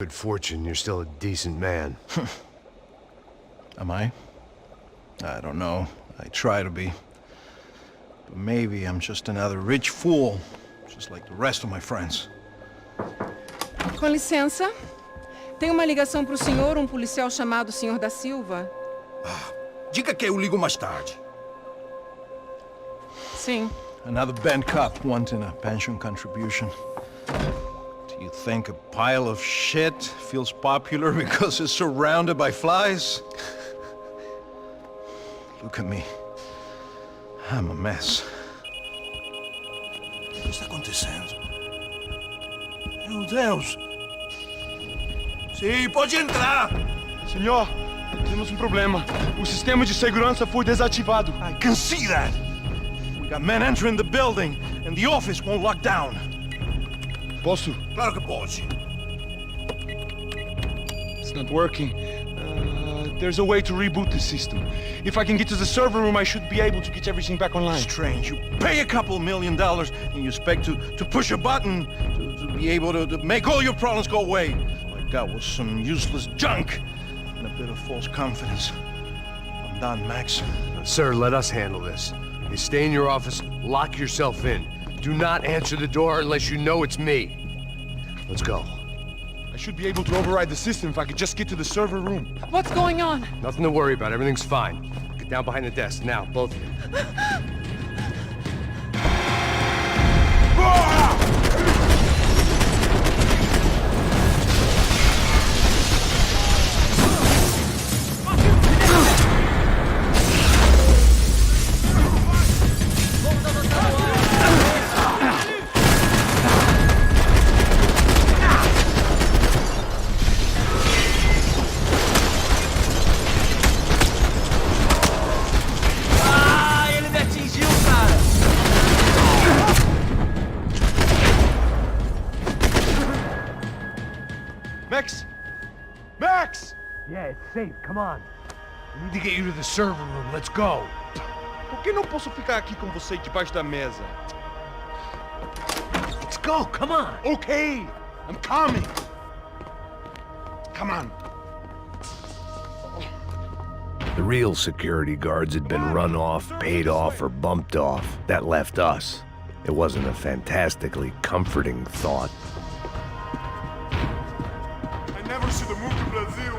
Good fortune, you're still a decent man. Am I? I don't know. I try to be. But maybe I'm just another rich fool, just like the rest of my friends. Com licença. Tem uma ligação para o senhor, policial chamado Sr. da Silva. Diga que eu ligo mais tarde. Sim. Another bent cop wanting a pension contribution. Do you think a pile of shit feels popular because it's surrounded by flies? Look at me. I'm a mess. O que está acontecendo? Meu Deus! Sim, pode entrar! Senhor, temos problema. O sistema de segurança foi desativado. I can see that! We got men entering the building, and the office won't lock down. Posso? Claro que pode. It's not working. There's a way to reboot the system. If I can get to the server room, I should be able to get everything back online. Strange. You pay a couple $1 million, and you expect to push a button to be able to make all your problems go away. All I got was some useless junk and a bit of false confidence. I'm done, Max. Sir, let us handle this. You stay in your office, lock yourself in. Do not answer the door unless you know it's me. Let's go. I should be able to override the system if I could just get to the server room. What's going on? Nothing to worry about, everything's fine. Get down behind the desk, now, both of you. Max! Max! Yeah, it's safe, come on. We need to get you to the server room, let's go. Por que não posso ficar aqui com você debaixo da mesa? Let's go, come on. Okay, I'm coming. Come on. The real security guards had been run off, paid off, or bumped off. That left us. It wasn't a fantastically comforting thought. I never should have moved to Brazil.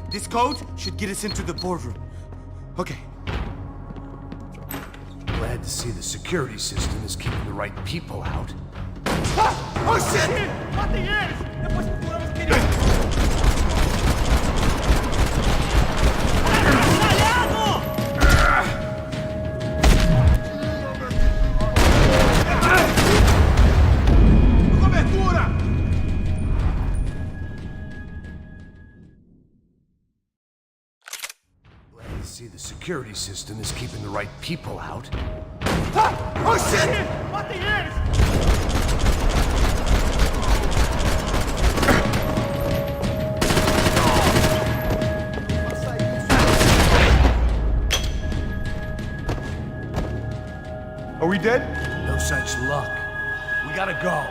This code should get us into the boardroom. Okay. Glad to see the security system is keeping the right people out. Oh shit! Cobertura! Glad to see the security system is keeping the right people out. Oh shit! Are we dead? No such luck. We gotta go.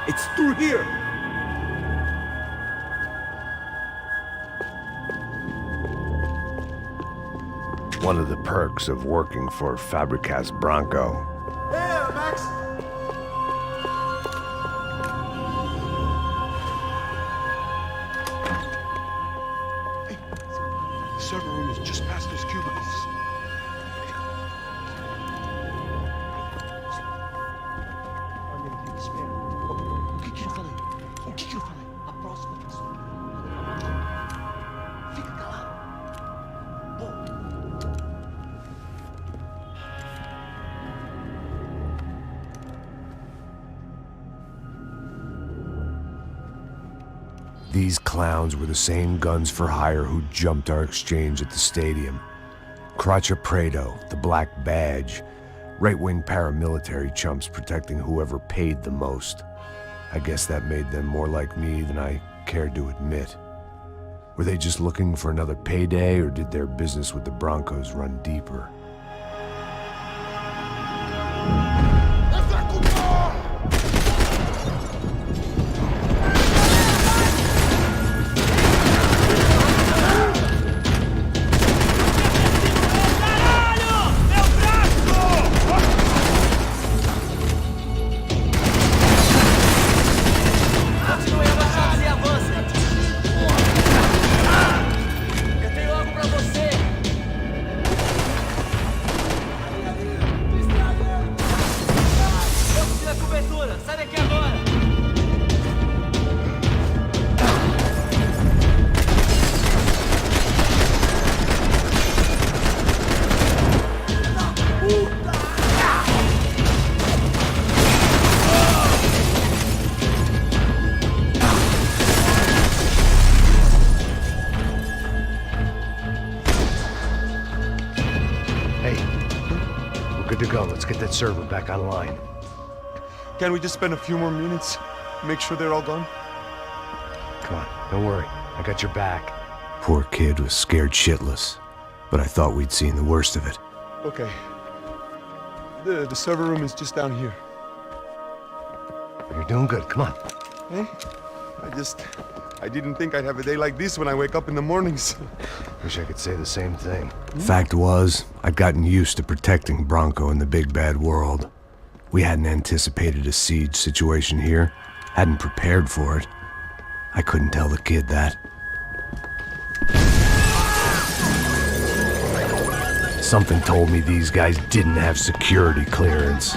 It's through here! One of the perks of working for Fabricas Branco. Hey, Max! The server room is just past those cubicles. O que eu falei? O que eu falei? A próxima pessoa. Fica calado. These clowns were the same guns for hire who jumped our exchange at the stadium. Craccia Prado, the Black Badge, right-wing paramilitary chumps protecting whoever paid the most. I guess that made them more like me than I cared to admit. Were they just looking for another payday, or did their business with the Broncos run deeper? Good to go. Let's get that server back online. Can we just spend a few more minutes? Make sure they're all gone? Come on, don't worry. I got your back. Poor kid was scared shitless, but I thought we'd seen the worst of it. Okay. The server room is just down here. You're doing good. Come on. Hey? I didn't think I'd have a day like this when I wake up in the mornings. Wish I could say the same thing. Fact was, I'd gotten used to protecting Bronco in the big bad world. We hadn't anticipated a siege situation here, hadn't prepared for it. I couldn't tell the kid that. Something told me these guys didn't have security clearance.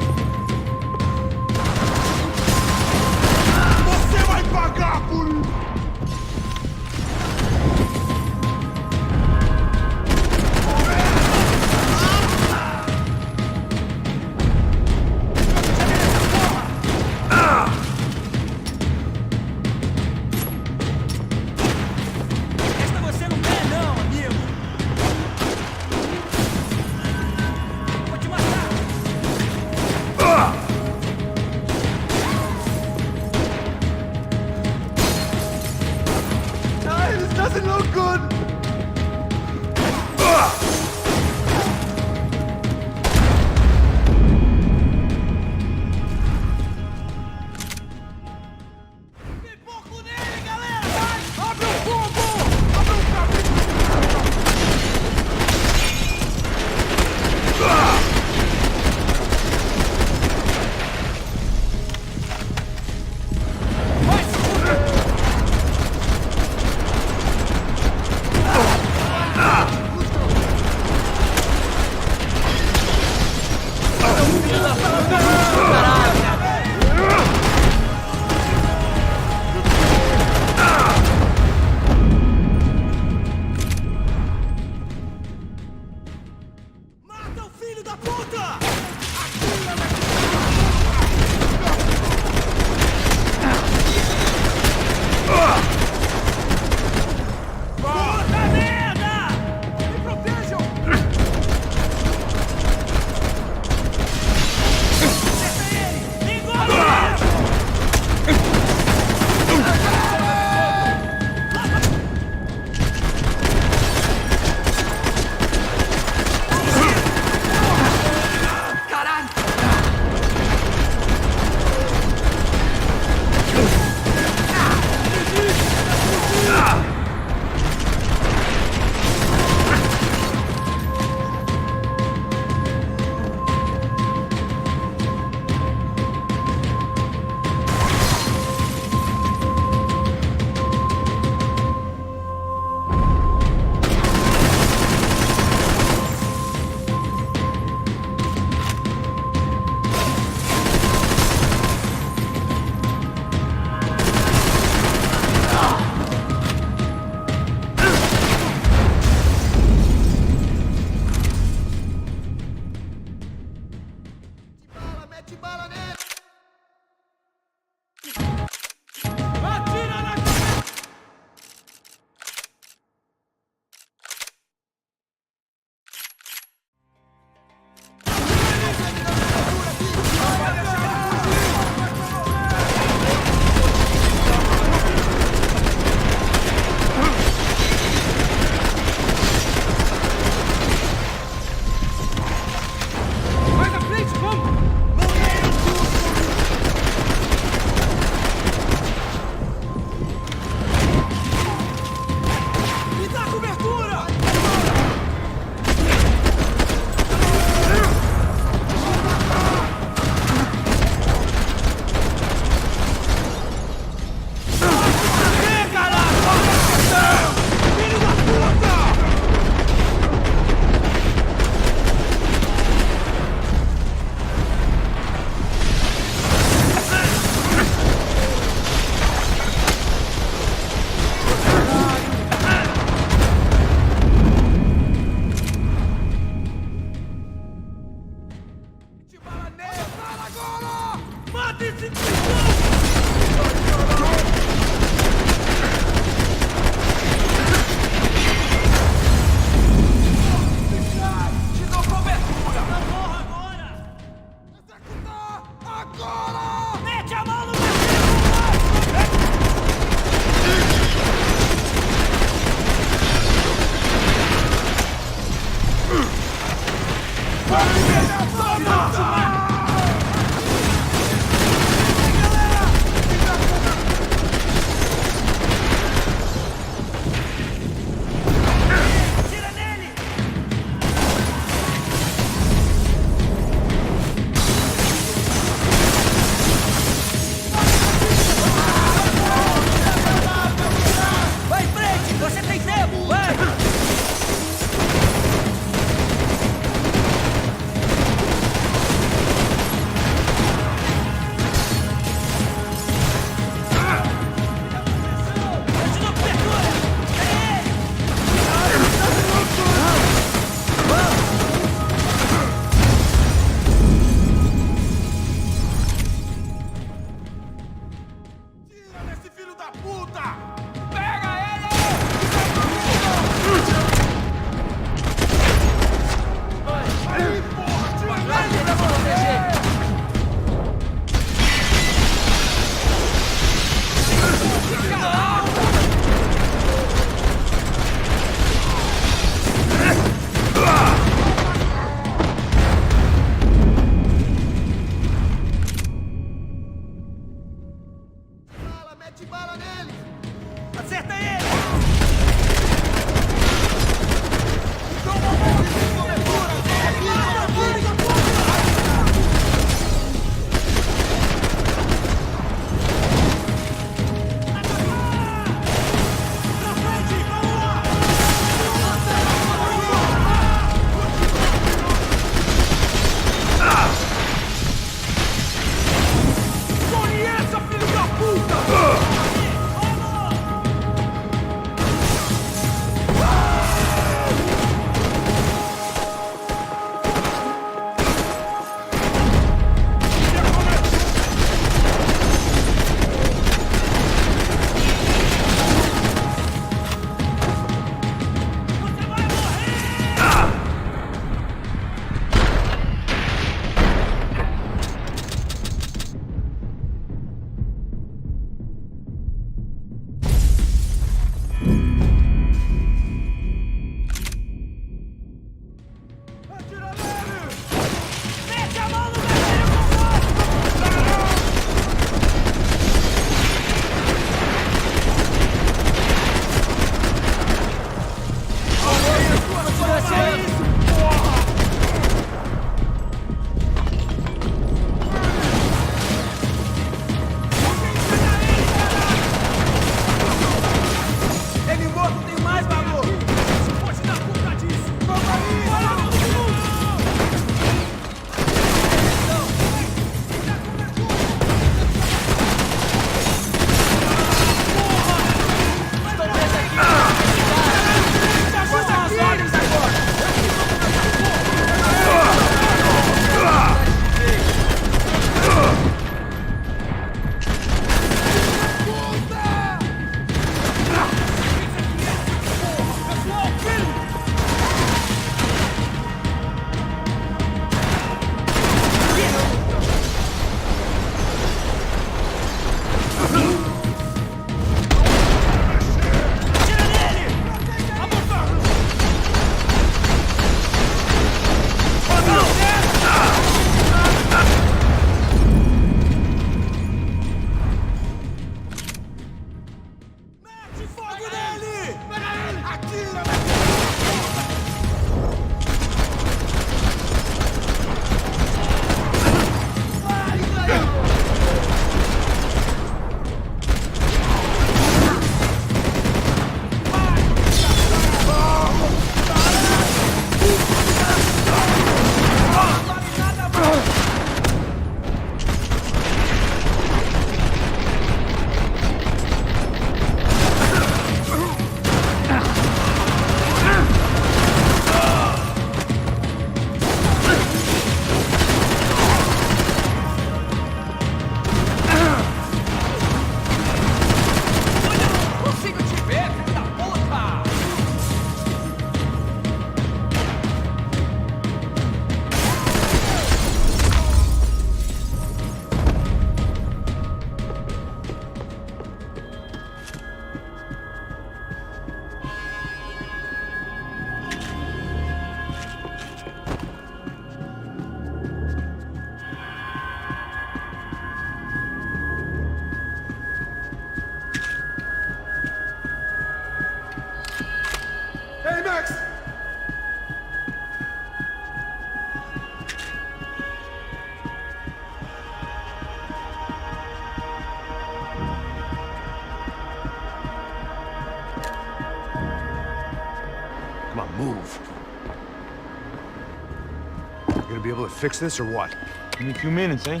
You gonna be able to fix this or what? In a few minutes, eh?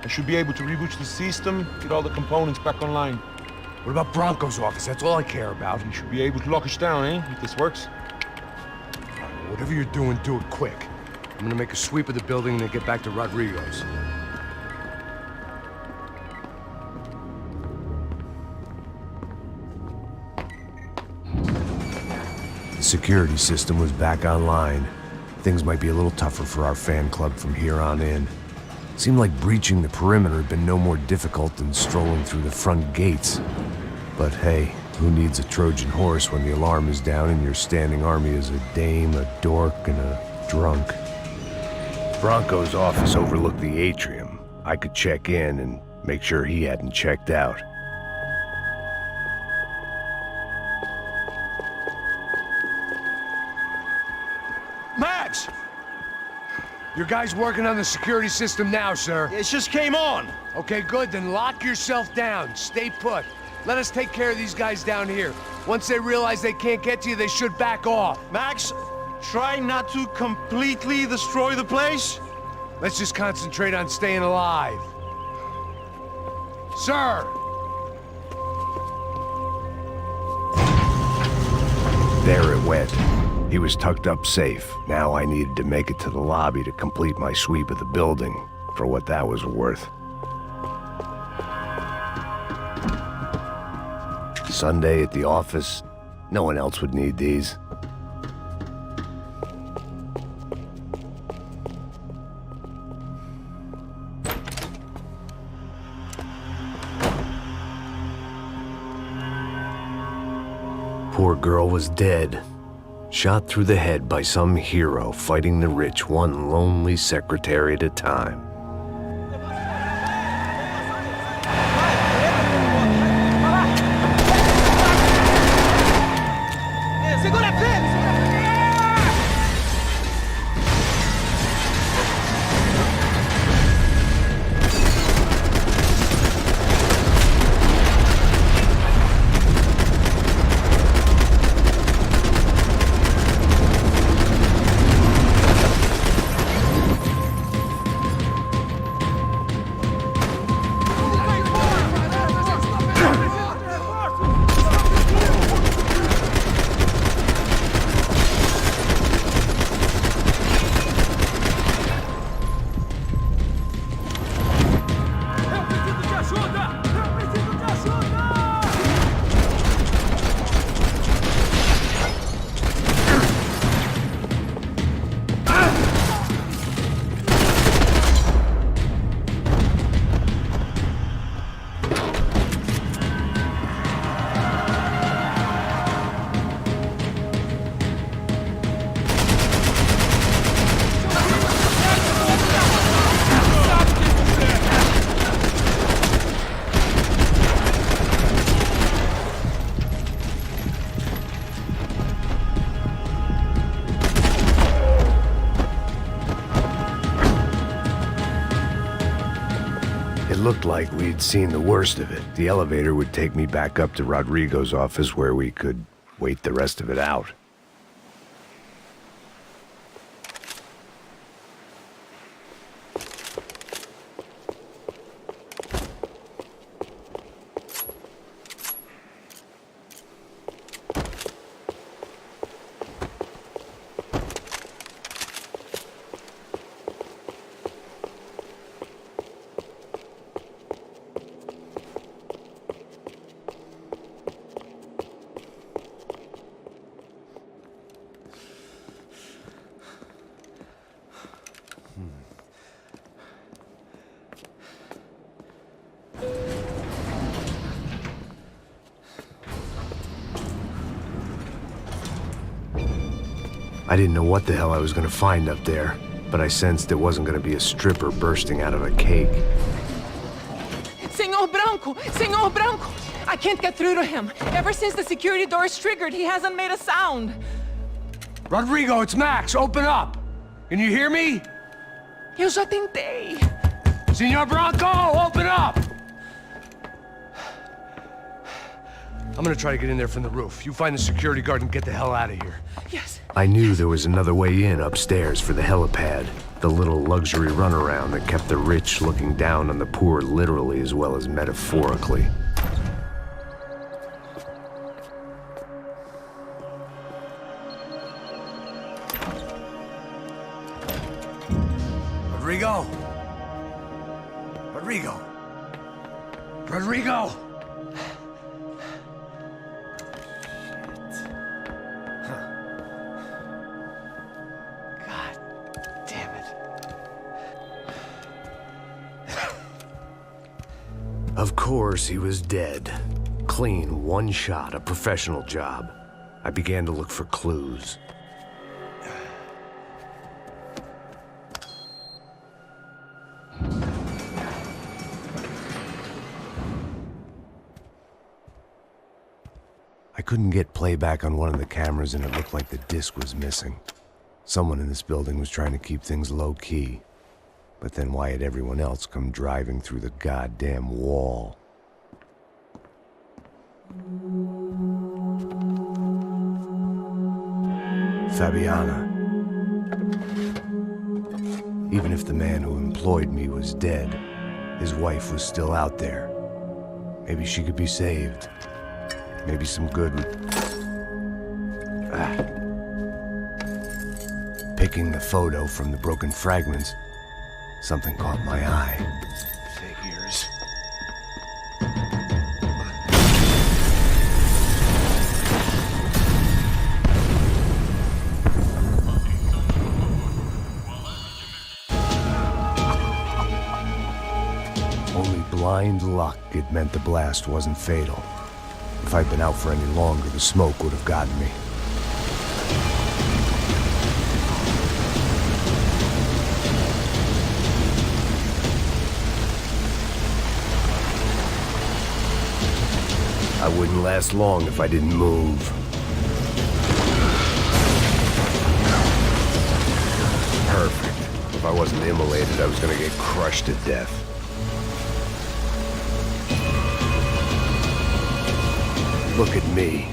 I should be able to reboot the system, get all the components back online. What about Bronco's office? That's all I care about. You should be able to lock us down, eh? If this works. Whatever you're doing, do it quick. I'm gonna make a sweep of the building and then get back to Rodrigo's. The security system was back online. Things might be a little tougher for our fan club from here on in. Seemed like breaching the perimeter had been no more difficult than strolling through the front gates. But hey, who needs a Trojan horse when the alarm is down and your standing army is a dame, a dork, and a drunk? Bronco's office overlooked the atrium. I could check in and make sure he hadn't checked out. Max! Your guy's working on the security system now, sir. It just came on. Okay, good, then lock yourself down. Stay put. Let us take care of these guys down here. Once they realize they can't get to you, they should back off. Max, try not to completely destroy the place. Let's just concentrate on staying alive. Sir! There it went. He was tucked up safe. Now I needed to make it to the lobby to complete my sweep of the building, for what that was worth. Sunday at the office. No one else would need these. Poor girl was dead. Shot through the head by some hero fighting the rich one lonely secretary at a time. It looked like we'd seen the worst of it. The elevator would take me back up to Rodrigo's office where we could wait the rest of it out. I didn't know what the hell I was gonna find up there, but I sensed it wasn't gonna be a stripper bursting out of a cake. Senor Branco! Senor Branco! I can't get through to him. Ever since the security door is triggered, he hasn't made a sound. Rodrigo, it's Max! Open up! Can you hear me? Eu já tentei. Senor Branco, open up! I'm gonna try to get in there from the roof. You find the security guard and get the hell out of here. Yes. I knew there was another way in upstairs for the helipad. The little luxury runaround that kept the rich looking down on the poor literally as well as metaphorically. Rodrigo! Rodrigo! Rodrigo! Of course, he was dead. Clean, one shot, a professional job. I began to look for clues. I couldn't get playback on one of the cameras and it looked like the disc was missing. Someone in this building was trying to keep things low-key. But then why had everyone else come driving through the goddamn wall? Fabiana. Even if the man who employed me was dead, his wife was still out there. Maybe she could be saved. Maybe some good would... Picking the photo from the broken fragments, something caught my eye. Figures. Only blind luck it meant the blast wasn't fatal. If I'd been out for any longer, the smoke would have gotten me. I wouldn't last long if I didn't move. Perfect. If I wasn't immolated, I was gonna get crushed to death. Look at me.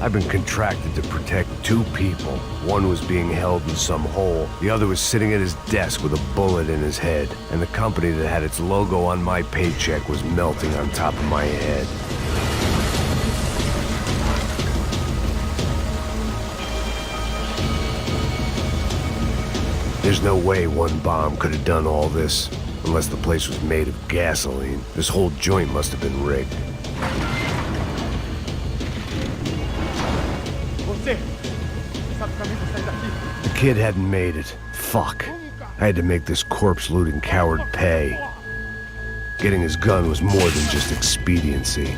I've been contracted to protect two people. One was being held in some hole. The other was sitting at his desk with a bullet in his head. And the company that had its logo on my paycheck was melting on top of my head. There's no way one bomb could have done all this, unless the place was made of gasoline. This whole joint must have been rigged. The kid hadn't made it. Fuck. I had to make this corpse-looting coward pay. Getting his gun was more than just expediency.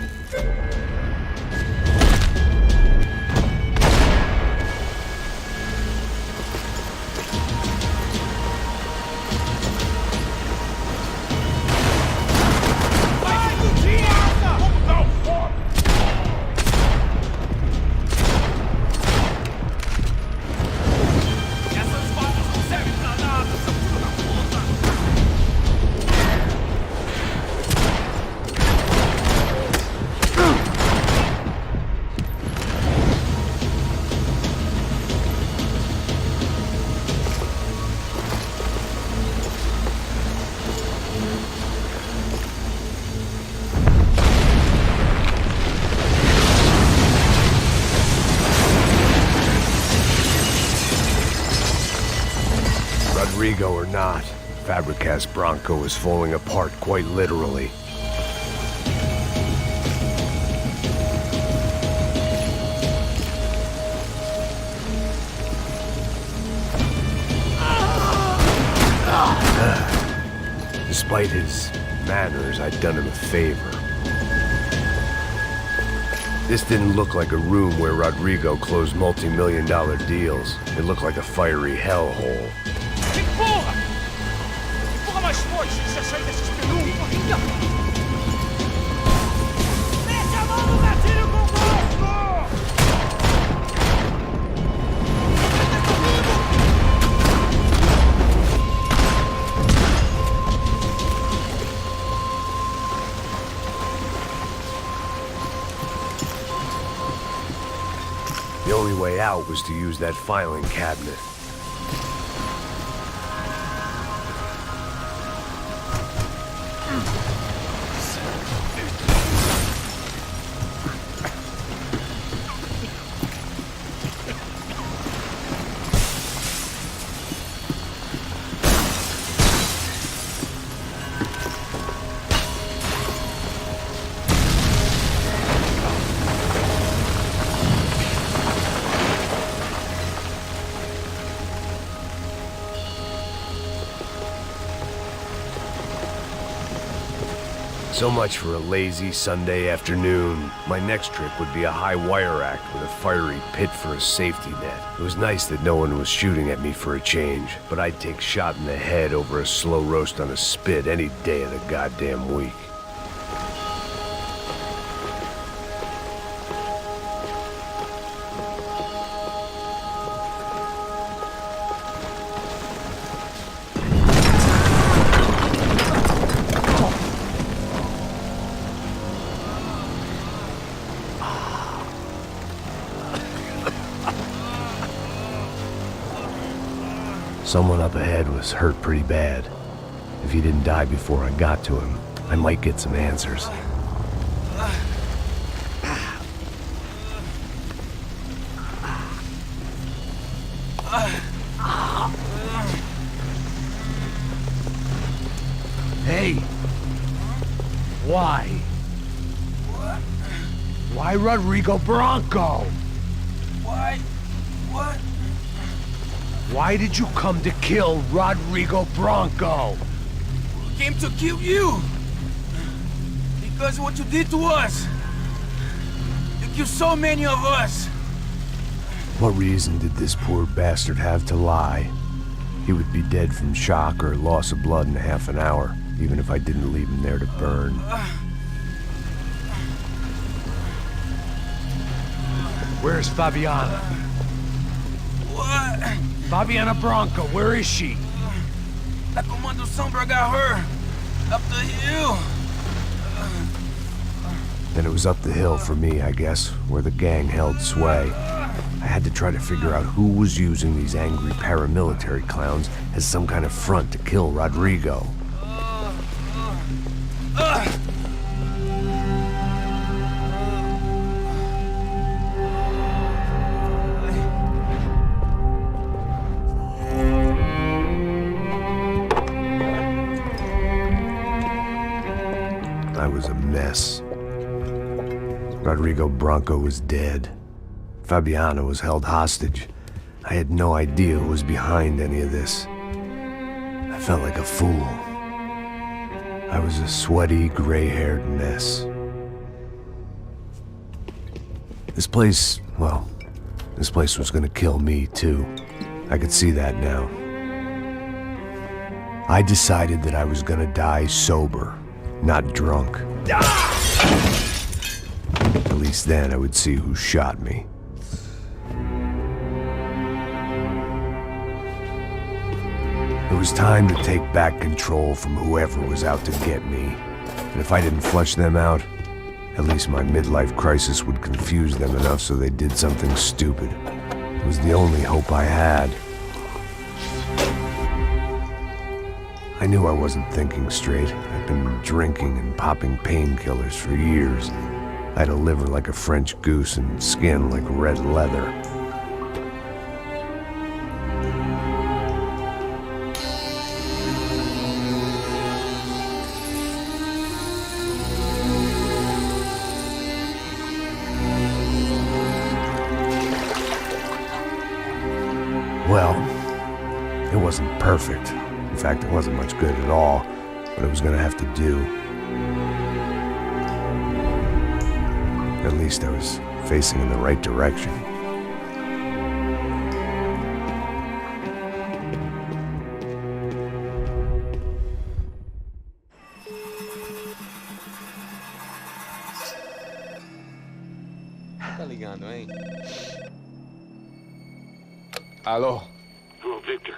Rodrigo or not, Fabricast Bronco is falling apart quite literally. Despite his manners, I'd done him a favor. This didn't look like a room where Rodrigo closed multi-million-dollar deals. It looked like a fiery hellhole. Empurra! Empurra mais forte se quiser sair desse espelunco! Mete a mão no gatilho com gosto! out was to use that filing cabinet. So much for a lazy Sunday afternoon. My next trick would be a high wire act with a fiery pit for a safety net. It was nice that no one was shooting at me for a change, but I'd take shot in the head over a slow roast on a spit any day of the goddamn week. Someone up ahead was hurt pretty bad. If he didn't die before I got to him, I might get some answers. Hey! Why? Why Rodrigo Bronco? Why? What? Why did you come to kill Rodrigo Bronco? Came to kill you! Because of what you did to us! You killed so many of us! What reason did this poor bastard have to lie? He would be dead from shock or loss of blood in half an hour, even if I didn't leave him there to burn. Where's Fabiana? What? Fabiana Bronco, where is she? La Comando Sombra got her! Up the hill! Then it was up the hill for me, I guess, where the gang held sway. I had to try to figure out who was using these angry paramilitary clowns as some kind of front to kill Rodrigo. I was a mess. Rodrigo Bronco was dead. Fabiana was held hostage. I had no idea who was behind any of this. I felt like a fool. I was a sweaty, gray-haired mess. This place was gonna kill me too. I could see that now. I decided that I was gonna die sober, not drunk. At least then I would see who shot me. It was time to take back control from whoever was out to get me. And if I didn't flush them out, at least my midlife crisis would confuse them enough so they did something stupid. It was the only hope I had. I knew I wasn't thinking straight. I'd been drinking and popping painkillers for years. I had a liver like a French goose and skin like red leather. Well, it wasn't perfect. In fact, it wasn't much good at all, but it was gonna have to do. At least I was facing in the right direction. Tá ligando, hein? Alô? Hello, Victor.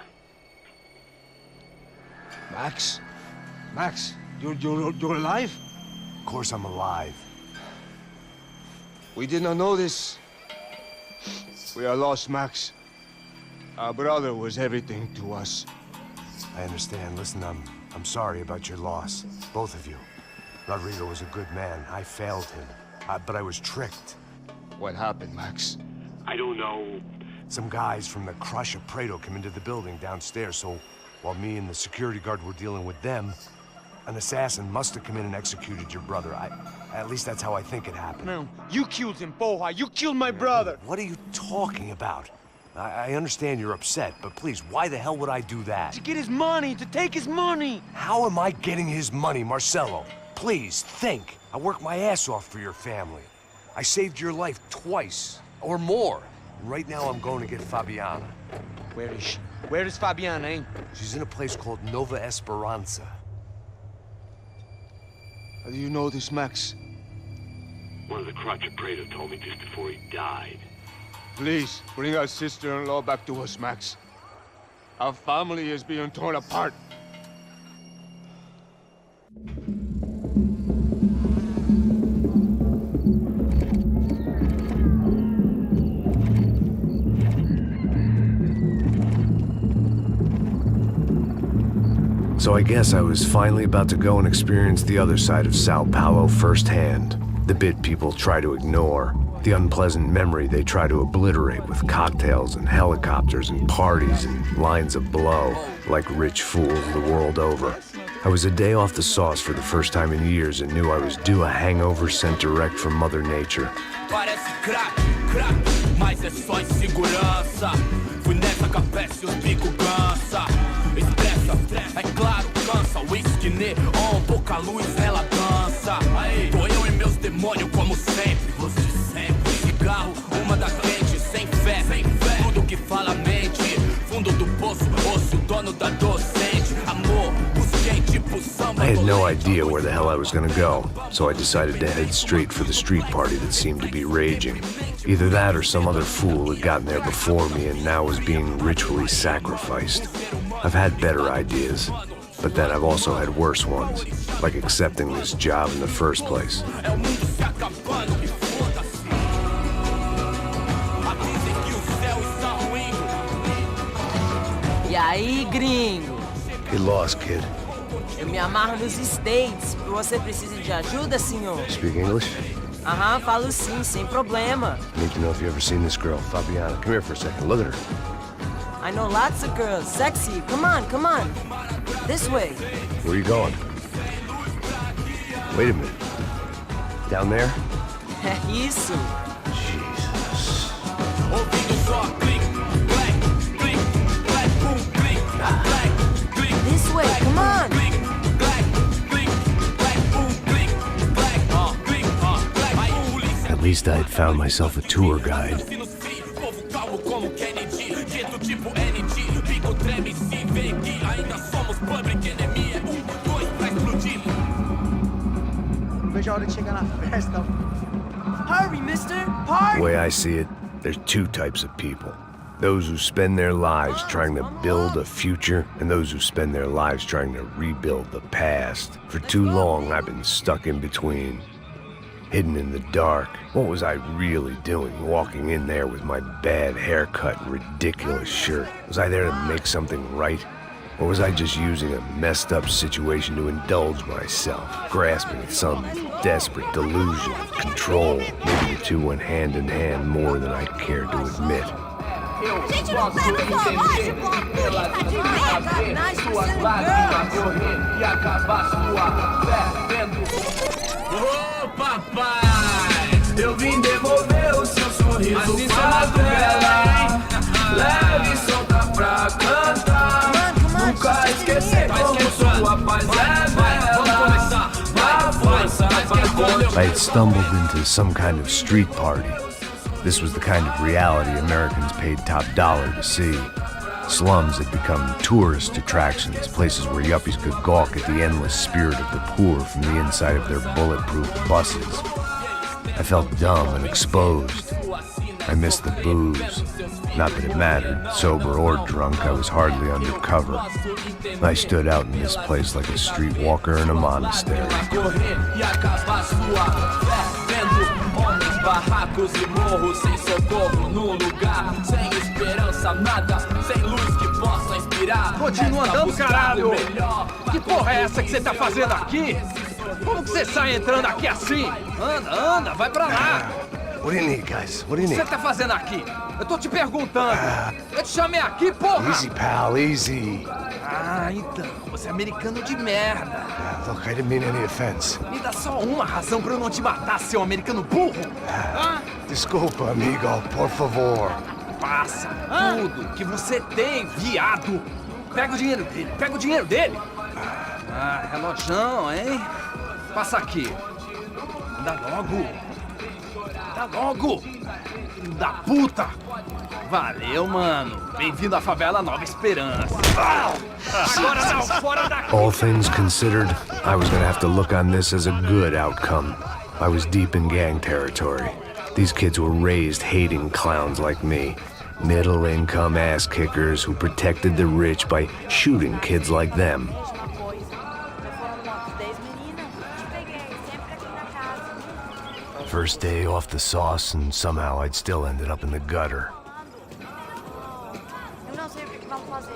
Max? Max, you're alive? Of course I'm alive. We did not know this. We are lost, Max. Our brother was everything to us. I understand. Listen, I'm sorry about your loss. Both of you. Rodrigo was a good man. I failed him. But I was tricked. What happened, Max? I don't know. Some guys from the Crush of Prado came into the building downstairs, so while me and the security guard were dealing with them, an assassin must have come in and executed your brother. At least that's how I think it happened. No, you killed him, Poja. You killed my brother. What are you talking about? I understand you're upset, but please, why the hell would I do that? To get his money, to take his money. How am I getting his money, Marcelo? Please, think. I worked my ass off for your family. I saved your life twice, or more. And right now I'm going to get Fabiana. Where is she? Where is Fabiana, eh? She's in a place called Nova Esperanza. How do you know this, Max? One of the Crotch of Prado told me just before he died. Please, bring our sister-in-law back to us, Max. Our family is being torn apart. So I guess I was finally about to go and experience the other side of Sao Paulo firsthand. The bit people try to ignore. The unpleasant memory they try to obliterate with cocktails and helicopters and parties and lines of blow, like rich fools the world over. I was a day off the sauce for the first time in years and knew I was due a hangover sent direct from Mother Nature. Parece crack, mas é só insegurança. Fui nessa capeste, os bico cansa. Estressa, é claro, cansa. Whisky, neon, pouca luz, ela dança. Tô eu e meus demônios como sempre. Você sempre. Cigarro, uma da frente, sem fé. Tudo que fala mente. Fundo do poço, osso, dono da docente. Amor, busquei tipo samba. I had no idea where the hell I was gonna go, so I decided to head straight for the street party that seemed to be raging. Either that or some other fool had gotten there before me and now was being ritually sacrificed. I've had better ideas, but then I've also had worse ones, like accepting this job in the first place. E aí, gringo? Get lost, kid. Eu me amarro nos States. Você precisa de ajuda, senhor? Speak English? Aham, falo sim, sem problema. I need to know if you ever seen this girl, Fabiana. Come here for a second. Look at her. I know lots of girls. Sexy. Come on, come on. This way. Where are you going? Wait a minute. Down there? Isso. Jesus. This way, come on. At least I had found myself a tour guide. Veja a hora de chegar na festa. Hurry, mister. The Party. way I see it, there's two types of people. Those who spend their lives trying to build a future, and those who spend their lives trying to rebuild the past. For too long, I've been stuck in between. Hidden in the dark. What was I really doing walking in there with my bad haircut and ridiculous shirt? Was I there to make something right? Or was I just using a messed up situation to indulge myself, grasping at some desperate delusion of control? Maybe the two went hand in hand more than I cared to admit. Gente, não leva sua voz, polícia de merda, nice E acabar sua fé vendo. Ô papai, eu vim devolver o seu sorriso pra tela. Leve e solta pra cantar. Nunca esquecer como sua paz é bela. Na força, I had stumbled into some kind of street party. This was the kind of reality Americans paid top dollar to see. Slums had become tourist attractions, places where yuppies could gawk at the endless spirit of the poor from the inside of their bulletproof buses. I felt dumb and exposed. I missed the booze. Not that it mattered. Sober or drunk, I was hardly undercover. I stood out in this place like a streetwalker in a monastery. barracos e morros, sem socorro no lugar, sem esperança, nada, sem luz que possa inspirar. Continua Resta andando, buscar caralho! o melhor. Que porra é essa que você tá fazendo aqui? Como que você sai entrando aqui assim? Anda, vai pra lá! What do you need, guys? What do you O que need? você tá fazendo aqui? Eu tô te perguntando. Eu te chamei aqui, porra! Easy, pal, easy. Ah, então, você é americano de merda. Look, I didn't mean any offense. Me dá só uma razão pra eu não te matar, seu americano burro. Desculpa, amigo, por favor. Passa tudo que você tem, viado. Pega o dinheiro dele, Ah, relojão, hein? Passa aqui. Dá logo. Filho da puta. Valeu, mano. Bem-vindo à favela Nova Esperança. Agora não, fora daqui. All things considered, I was gonna have to look on this as a good outcome. I was deep in gang territory. These kids were raised hating clowns like me. Middle-income ass-kickers who protected the rich by shooting kids like them. First day off the sauce, and somehow I'd still ended up in the gutter. Eu não sei o que vamos fazer.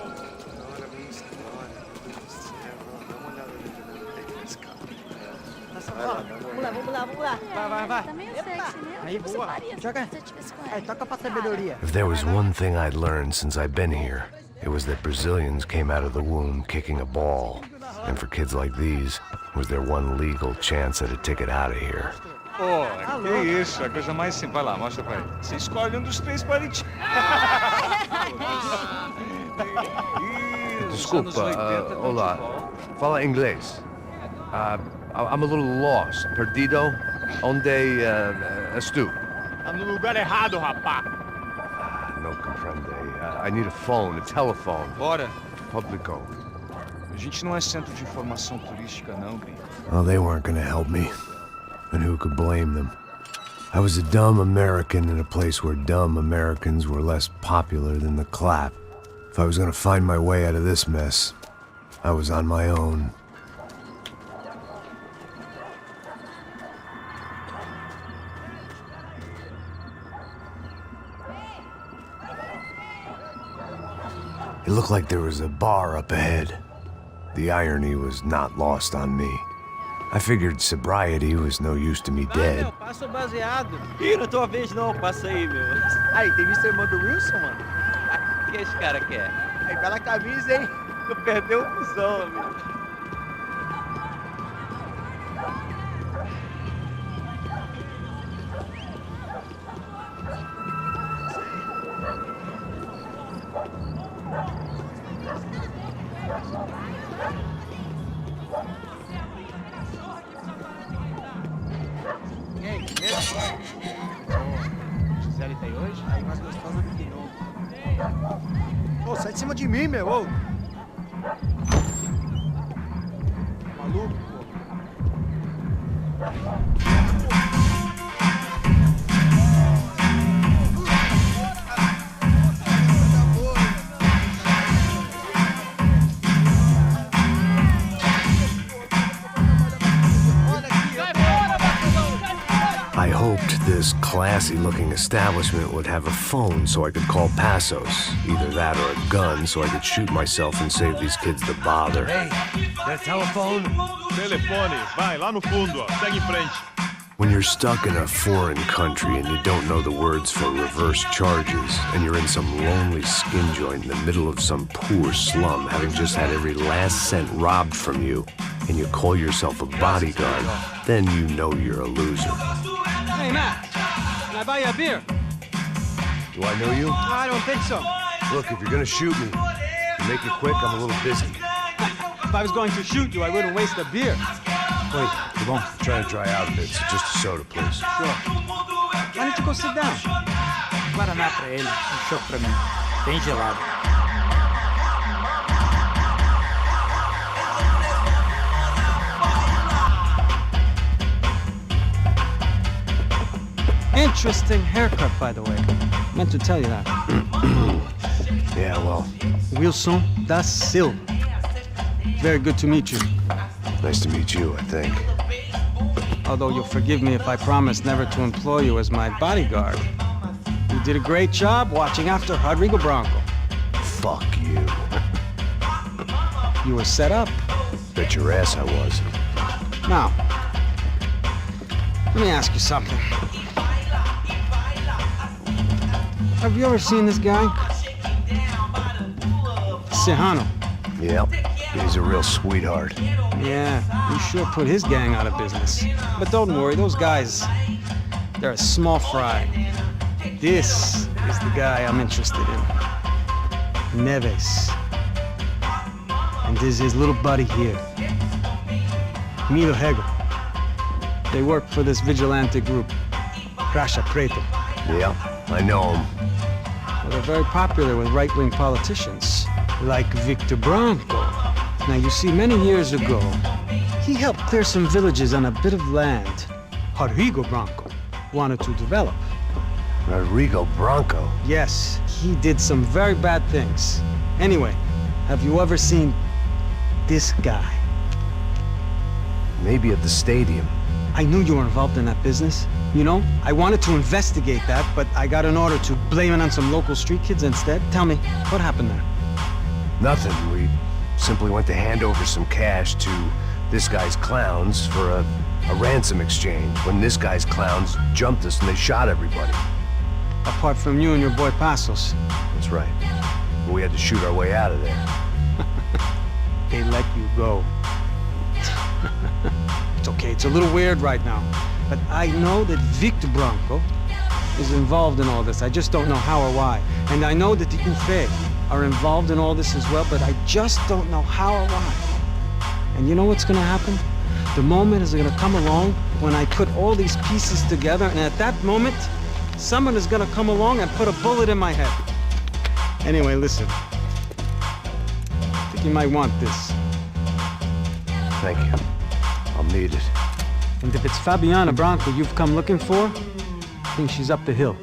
Vamos lá. Vai. Tá meio sexy, né? Aí, Você boa. faria se Joga. você tivesse com Aí, ela. toca pra sabedoria. If there was one thing I'd learned since I've been here, it was that Brazilians came out of the womb kicking a ball. And for kids like these, was their one legal chance at a ticket out of here. Pô, que isso, a coisa mais simples. Vai lá, mostra pra ele. Você escolhe um dos três palitinhos. Desculpa, olá. Fala inglês. I'm a little lost. Perdido? Onde estou? Tá no lugar errado, rapá. No comprende. I need a phone, a telephone. Bora. Publico. A gente não é centro de informação turística, não, Bi. Well, they weren't gonna help me. And who could blame them? I was a dumb American in a place where dumb Americans were less popular than the clap. If I was gonna find my way out of this mess, I was on my own. It looked like there was a bar up ahead. The irony was not lost on me. I figured sobriety was no use to me dead. Meu, passa o baseado. Ih, não é tua vez não, passa aí, meu. Aí, tem visto a irmã do Wilson, mano? O que esse cara quer? Aí, bela camisa, hein? Tu perdeu o cuzão, amigo. E aí, beleza? Gisele tá aí hoje? Aí, mais gostosa do que novo. Ô, sai de cima de mim, meu, ô! Maluco, pô. I hoped this classy-looking establishment would have a phone so I could call Passos. Either that or a gun so I could shoot myself and save these kids the bother. Hey, that telephone? Telefone, vai lá no fundo, ó. Segue em frente. When you're stuck in a foreign country and you don't know the words for reverse charges, and you're in some lonely skin joint in the middle of some poor slum, having just had every last cent robbed from you, and you call yourself a bodyguard, then you know you're a loser. Hey, Matt. Can I buy you a beer? Do I know you? I don't think so. Look, if you're gonna shoot me, make it quick, I'm a little busy. If I was going to shoot you, I wouldn't waste a beer. Wait, come on. I'm trying to dry out a bit, so just a soda, please. Sure. Why don't you go sit down? Guaraná pra ele, chopp pra mim. Bem gelado. Interesting haircut, by the way. Meant to tell you that. Yeah, well, Wilson da Silva. Very good to meet you. nice to meet you, I think. Although you'll forgive me if I promise never to employ you as my bodyguard. You did a great job watching after Rodrigo Bronco. Fuck you. You were set up. Bet your ass I was. Now, let me ask you something. Have you ever seen this guy? Sejano. Yep. He's a real sweetheart. Yeah, he sure put his gang out of business. But don't worry, those guys, they're a small fry. This is the guy I'm interested in. Neves. And this is his little buddy here. Milo Hegel. They work for this vigilante group, Crasha Preto. Yeah, I know him. Well, they're very popular with right-wing politicians, like Victor Bronco. Now, you see, many years ago, he helped clear some villages on a bit of land Rodrigo Bronco wanted to develop. Rodrigo Bronco? Yes, he did some very bad things. Anyway, have you ever seen this guy? Maybe at the stadium. I knew you were involved in that business. You know, I wanted to investigate that, but I got an order to blame it on some local street kids instead. Tell me, what happened there? Nothing. We simply went to hand over some cash to this guy's clowns for a ransom exchange when this guy's clowns jumped us and they shot everybody. Apart from you and your boy Passos. That's right. We had to shoot our way out of there. They let you go. It's okay, it's a little weird right now. But I know that Victor Bronco is involved in all this. I just don't know how or why. And I know that the P.04 are involved in all this as well, but I just don't know how or why. And you know what's gonna happen? The moment is gonna come along when I put all these pieces together, and at that moment, someone is gonna come along and put a bullet in my head. Anyway, listen. I think you might want this. Thank you. I'll need it. And if it's Fabiana Bronco you've come looking for, I think she's up the hill.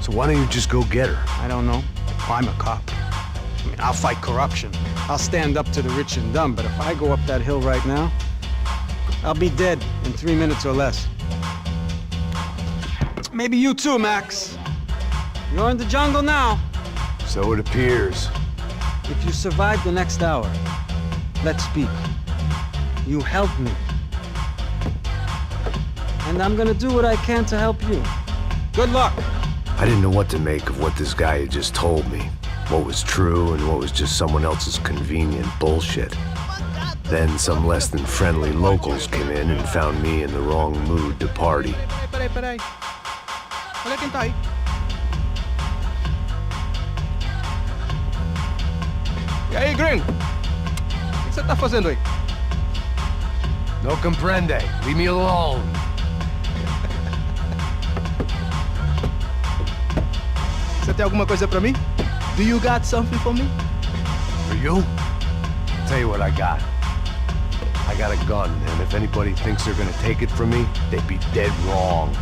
So why don't you just go get her? I don't know. I'm a cop. I mean, I'll fight corruption. I'll stand up to the rich and dumb, but if I go up that hill right now, I'll be dead in 3 minutes or less. Maybe you too, Max. You're in the jungle now. So it appears. If you survive the next hour, let's speak. You help me. And I'm gonna do what I can to help you. Good luck. I didn't know what to make of what this guy had just told me. What was true and what was just someone else's convenient bullshit. Then some less than friendly locals came in and found me in the wrong mood to party. Peraí. Olha quem tá aí. E aí, gringo? O que você tá fazendo aí? No comprende. Leave me alone. Você tem alguma coisa pra mim? Do you got something for me? For you? I'll tell you what I got. I got a gun, and if anybody thinks they're gonna take it from me, they'd be dead wrong.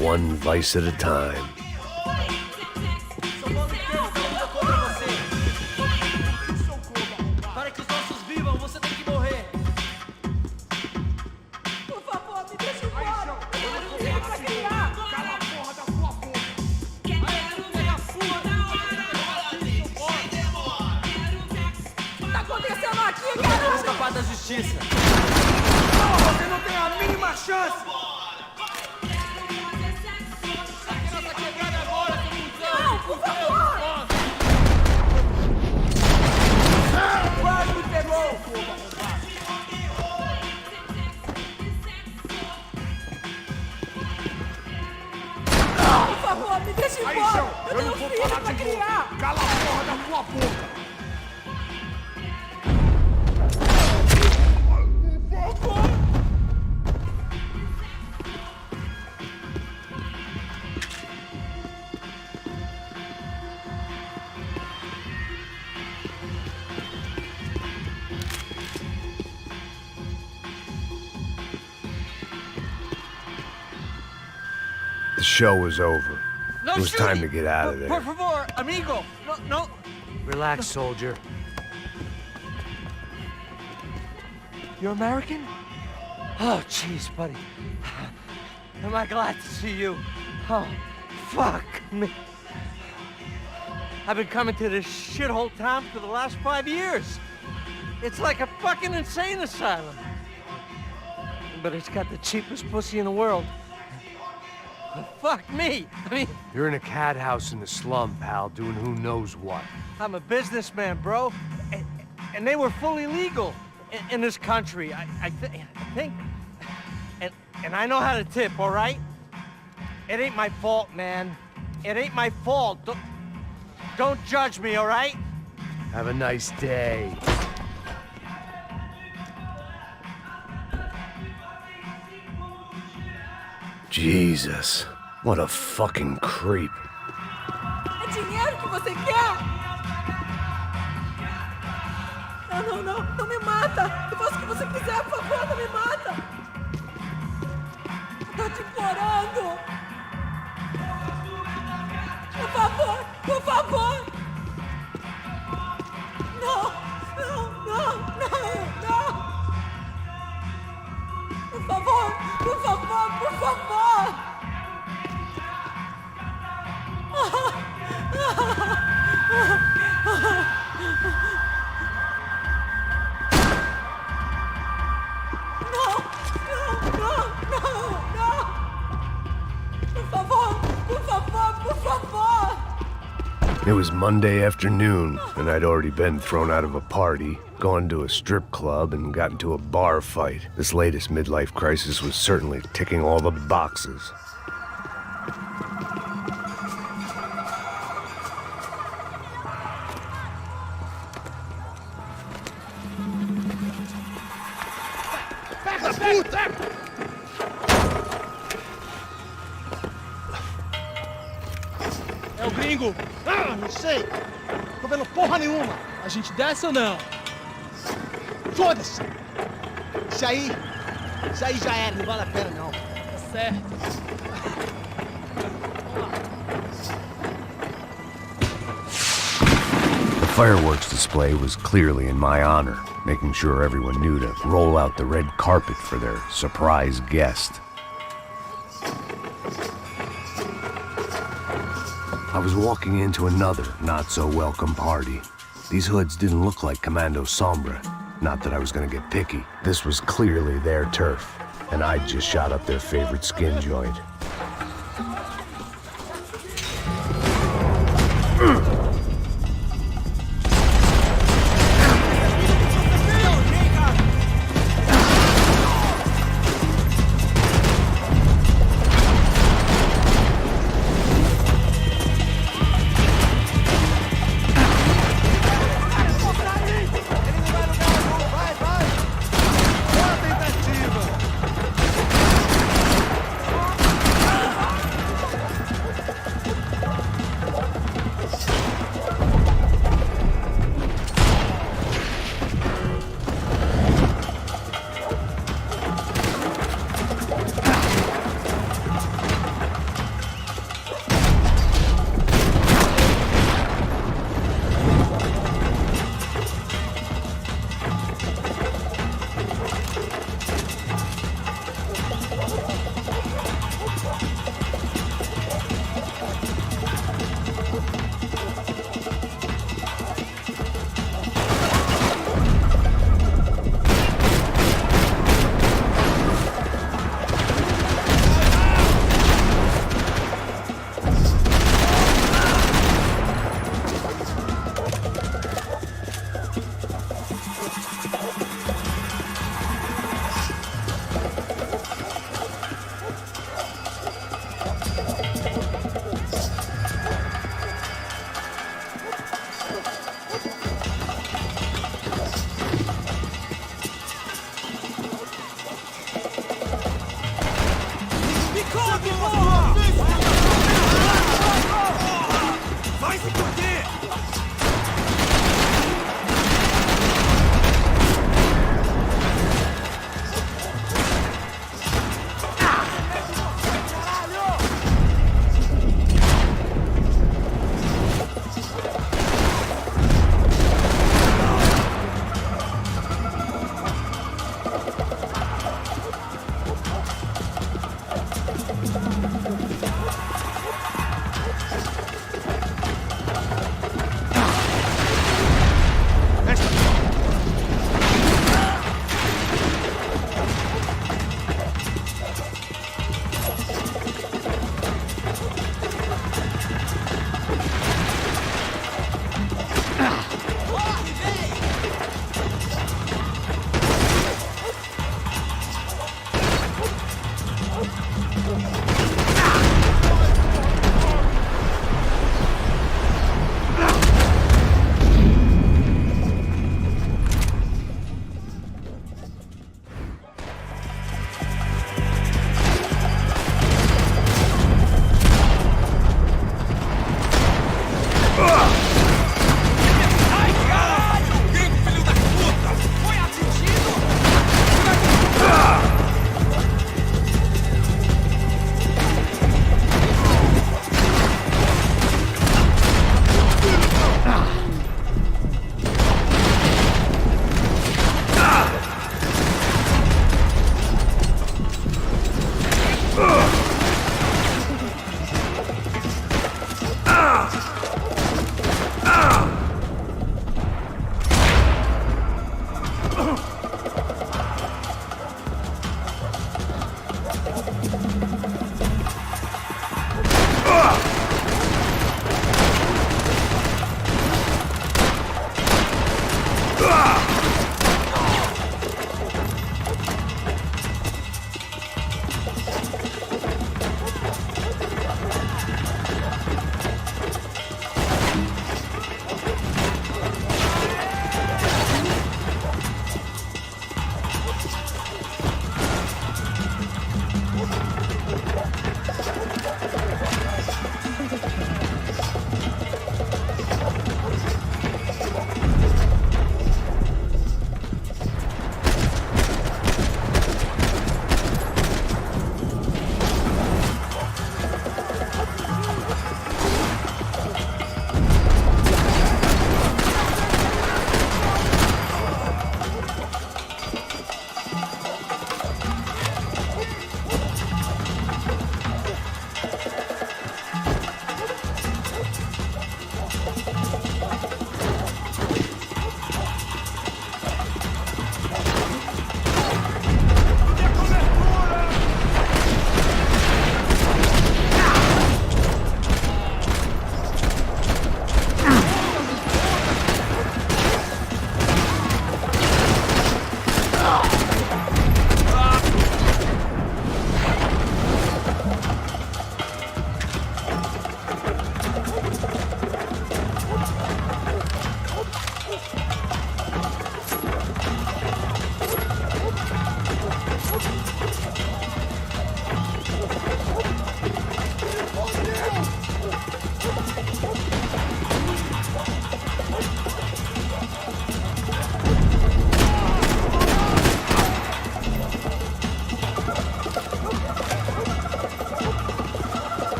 One vice at a time. Para que os nossos vivam, você tem que morrer. Por favor, me deixe embora. Eu não tenho pra criar. Cala a porra da sua boca. Quero ver a sua na hora. O que tá acontecendo aqui, cara? Vamos escapar da justiça. Não, você não tem a mínima chance. Por favor! Quase me pegou! The show was over. No It was shooting. time to get out of there. Por favor, amigo. No. Relax, soldier. You're American? Oh, jeez, buddy. Am I glad to see you? Oh, fuck me. I've been coming to this shithole town for the last 5 years. It's like a fucking insane asylum. But it's got the cheapest pussy in the world. Fuck me. I mean, You're in a cat house in the slum, pal, doing who knows what. I'm a businessman, bro. And they were fully legal in this country. I think. And I know how to tip, all right? It ain't my fault, man. It ain't my fault. Don't judge me, all right? Have a nice day. Jesus, what a fucking creep. É dinheiro que você quer? Não me mata! Eu faço o que você quiser, por favor, não me mata! Eu tô te implorando! Por favor! Não! Por favor! Por favor! It was Monday afternoon, and I'd already been thrown out of a party, gone to a strip club, and got into a bar fight. This latest midlife crisis was certainly ticking all the boxes. É o gringo! Ah, não sei. Tô vendo porra nenhuma. A gente desce ou não? Foda-se. Isso aí já era, não vale a pena não. Tá certo. The fireworks display was clearly in my honor, making sure everyone knew to roll out the red carpet for their surprise guest. I was walking into another not-so-welcome party. These hoods didn't look like Commando Sombra. Not that I was gonna get picky. This was clearly their turf, and I'd just shot up their favorite skin joint.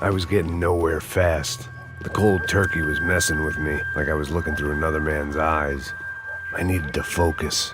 I was getting nowhere fast. The cold turkey was messing with me, like I was looking through another man's eyes. I needed to focus.